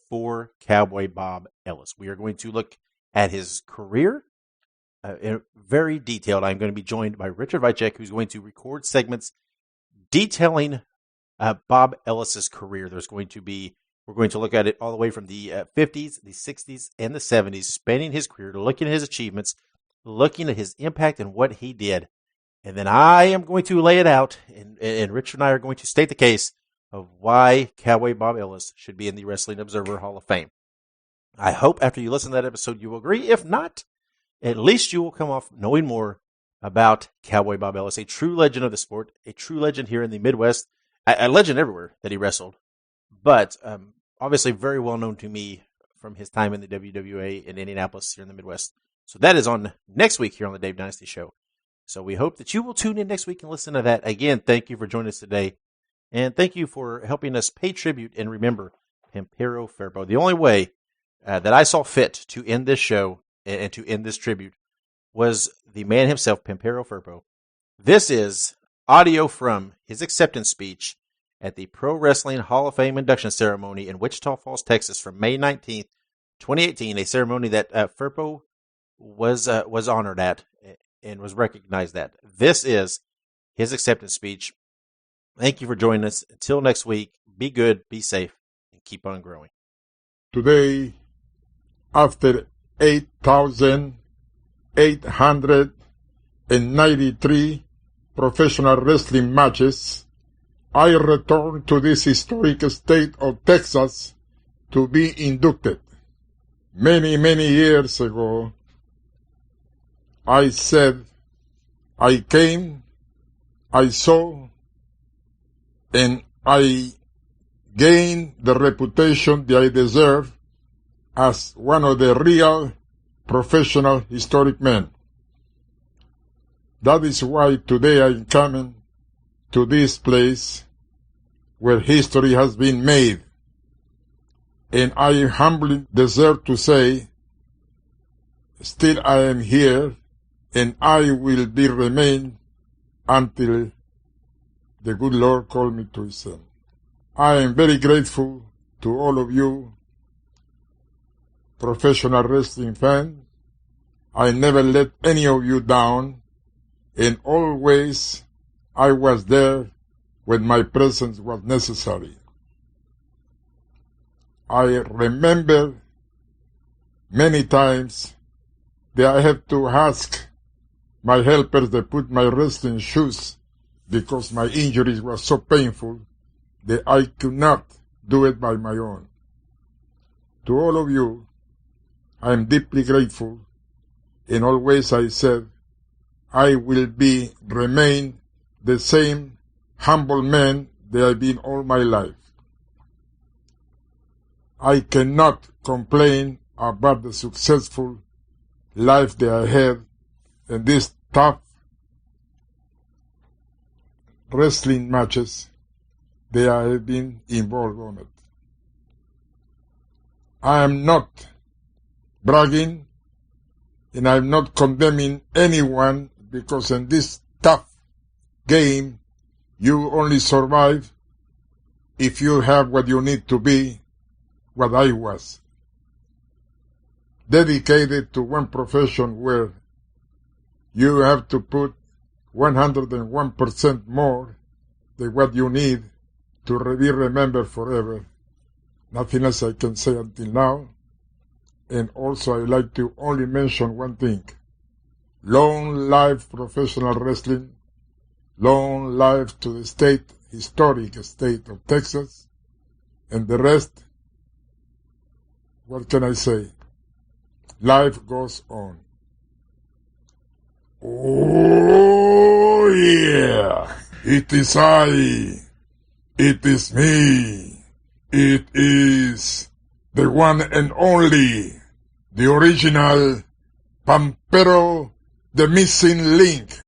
for Cowboy Bob Ellis. We are going to look at his career very detailed. I'm going to be joined by Richard Vicek, who's going to record segments detailing Bob Ellis's career. We're going to look at it all the way from the 50s, the 60s, and the 70s, spanning his career, looking at his achievements, looking at his impact and what he did. And then I am going to lay it out, and Richard and I are going to state the case of why Cowboy Bob Ellis should be in the Wrestling Observer Hall of Fame. I hope after you listen to that episode you will agree. If not, at least you will come off knowing more about Cowboy Bob Ellis, a true legend of the sport, a true legend here in the Midwest, a legend everywhere that he wrestled, but obviously very well known to me from his time in the WWA in Indianapolis here in the Midwest. So that is on next week here on the Dave Dynasty Show. So we hope that you will tune in next week and listen to that. Again, thank you for joining us today. And thank you for helping us pay tribute and remember Pampero Firpo. The only way that I saw fit to end this show and to end this tribute was the man himself, Pampero Firpo. This is audio from his acceptance speech at the Pro Wrestling Hall of Fame induction ceremony in Wichita Falls, Texas from May 19th, 2018, a ceremony that Firpo was honored at and was recognized at. This is his acceptance speech. Thank you for joining us. Until next week, be good, be safe, and keep on growing. Today, after 8,893 professional wrestling matches, I return to this historic state of Texas to be inducted. Many, many years ago, I said, I came, I saw, and I gained the reputation that I deserve as one of the real professional historic men. That is why today I am coming to this place where history has been made. And I humbly deserve to say, still I am here, and I will be remain until the good Lord called me to his son. I am very grateful to all of you professional wrestling fans. I never let any of you down, and always I was there when my presence was necessary. I remember many times that I had to ask my helpers to put my wrestling shoes because my injuries were so painful that I could not do it by my own. To all of you, I am deeply grateful, and always I said, I will remain the same humble man that I've been all my life. I cannot complain about the successful life that I had in these tough wrestling matches that I have been involved on it. I am not bragging, and I am not condemning anyone, because in this tough game, you only survive if you have what you need to be, what I was. Dedicated to one profession where you have to put 101% more than what you need to be remembered forever. Nothing else I can say until now. And also I'd like to only mention one thing. Long life professional wrestling. Long life to the historic state of Texas. And the rest, what can I say? Life goes on. Oh yeah! It is I. It is me. It is the one and only, the original Pampero, the missing link.